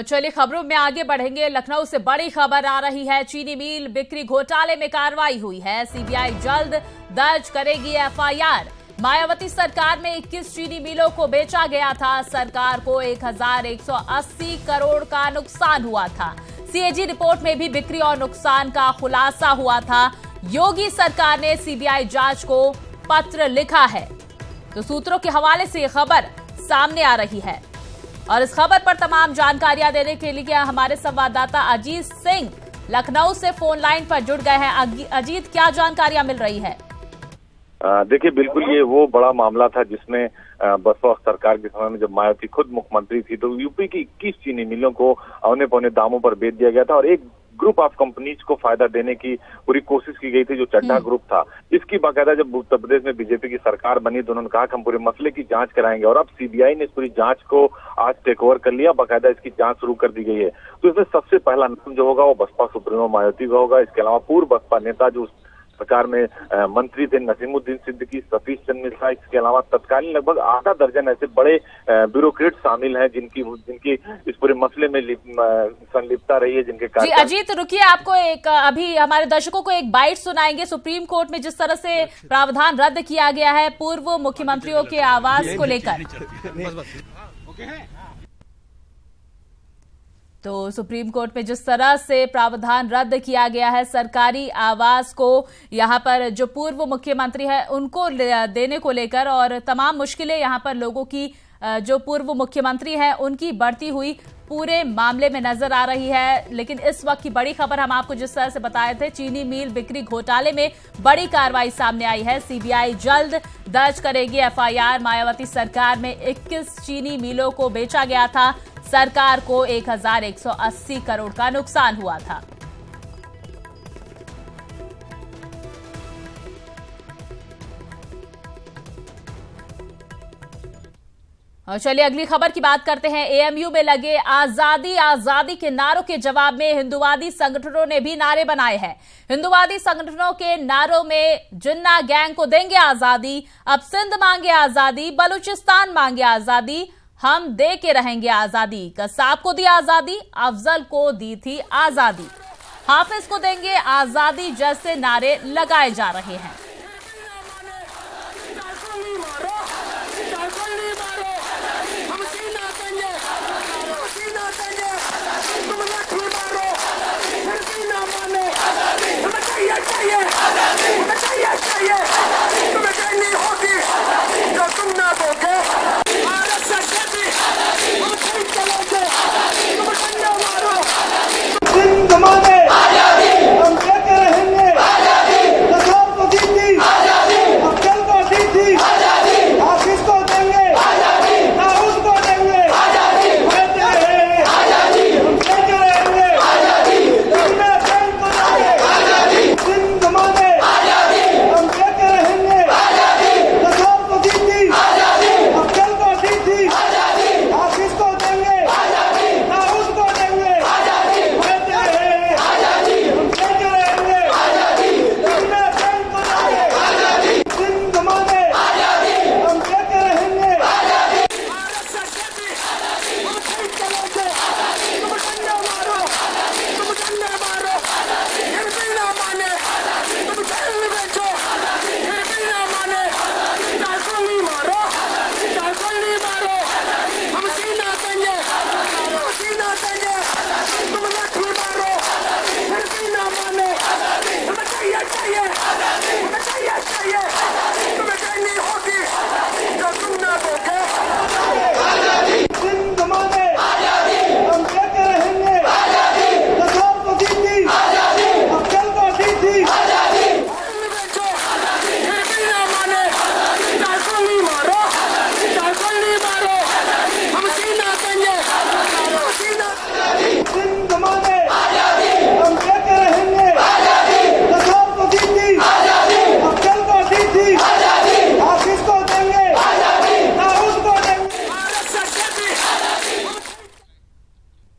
और चलिए खबरों में आगे बढ़ेंगे। लखनऊ से बड़ी खबर आ रही है। चीनी मिल बिक्री घोटाले में कार्रवाई हुई है। सीबीआई जल्द दर्ज करेगी एफआईआर। मायावती सरकार में 21 चीनी मिलों को बेचा गया था। सरकार को 1180 करोड़ का नुकसान हुआ था। सीएजी रिपोर्ट में भी बिक्री और नुकसान का खुलासा हुआ था। योगी सरकार ने सीबीआई जांच को पत्र लिखा है। तो सूत्रों के हवाले से खबर सामने आ रही है और इस खबर पर तमाम जानकारियां देने के लिए हमारे संवाददाता अजीत सिंह लखनऊ से फोन लाइन पर जुड़ गए हैं। अजीत, क्या जानकारियां मिल रही है? देखिए, बिल्कुल ये वो बड़ा मामला था जिसमें बसपा सरकार के समय में जब मायावती खुद मुख्यमंत्री थी तो यूपी की 21 चीनी मिलों को औने पौने दामों पर बेच दिया गया था और एक ग्रुप ऑफ कंपनीज को फायदा देने की पूरी कोशिश की गई थी जो चड्ढा ग्रुप था। इसकी बाकायदा जब उत्तर प्रदेश में बीजेपी की सरकार बनी तो उन्होंने कहा कि हम पूरे मसले की जांच कराएंगे और अब सीबीआई ने इस पूरी जांच को आज टेक ओवर कर लिया। बाकायदा इसकी जांच शुरू कर दी गई है। तो इसमें सबसे पहला नाम जो होगा वो बसपा सुप्रीमो मायावती का होगा। इसके अलावा पूर्व बसपा नेता जो सरकार में मंत्री थे नसीमुद्दीन सिद्दीकी, सतीश चंद्र मिश्रा, इसके अलावा तत्कालीन लगभग आधा दर्जन ऐसे बड़े ब्यूरोक्रेट शामिल हैं जिनकी इस पूरे मसले में संलिप्तता रही है। जिनके जी अजीत, रुकिए, आपको एक अभी हमारे दर्शकों को एक बाइट सुनाएंगे। सुप्रीम कोर्ट में जिस तरह से प्रावधान रद्द किया गया है पूर्व मुख्यमंत्रियों के आवास को लेकर, तो सुप्रीम कोर्ट में जिस तरह से प्रावधान रद्द किया गया है सरकारी आवास को यहां पर जो पूर्व मुख्यमंत्री है उनको देने को लेकर और तमाम मुश्किलें यहां पर लोगों की जो पूर्व मुख्यमंत्री है उनकी बढ़ती हुई पूरे मामले में नजर आ रही है। लेकिन इस वक्त की बड़ी खबर हम आपको जिस तरह से बताए थे, चीनी मिल बिक्री घोटाले में बड़ी कार्रवाई सामने आई है। सीबीआई जल्द दर्ज करेगी एफआईआर। मायावती सरकार में 21 चीनी मिलों को बेचा गया था। सरकार को 1180 करोड़ का नुकसान हुआ था। और चलिए अगली खबर की बात करते हैं। एएमयू में लगे आजादी आजादी के नारों के जवाब में हिंदुवादी संगठनों ने भी नारे बनाए हैं। हिंदुवादी संगठनों के नारों में जिन्ना गैंग को देंगे आजादी, अब सिंध मांगे आजादी, बलूचिस्तान मांगे आजादी, हम दे के रहेंगे आजादी, कसाब को दी आजादी, अफजल को दी थी आजादी, हाफिज को देंगे आजादी जैसे नारे लगाए जा रहे हैं।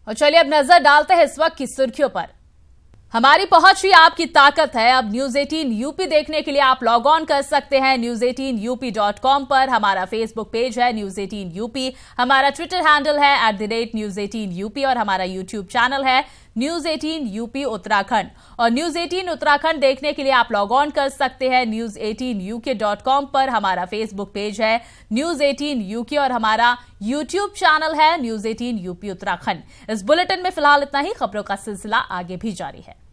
और चलिए अब नजर डालते हैं इस वक्त की सुर्खियों पर। हमारी पहुंच ही आपकी ताकत है। अब न्यूज 18 यूपी देखने के लिए आप लॉग ऑन कर सकते हैं news18up.com पर। हमारा फेसबुक पेज है न्यूज 18 यूपी, हमारा ट्विटर हैंडल है @news18up और हमारा यूट्यूब चैनल है न्यूज 18 यूपी उत्तराखंड। और न्यूज 18 उत्तराखंड देखने के लिए आप लॉग ऑन कर सकते हैं news18uk.com पर। हमारा फेसबुक पेज है न्यूज 18 यूके और हमारा यूट्यूब चैनल है न्यूज 18 यूपी उत्तराखंड। इस बुलेटिन में फिलहाल इतना ही। खबरों का सिलसिला आगे भी जारी है।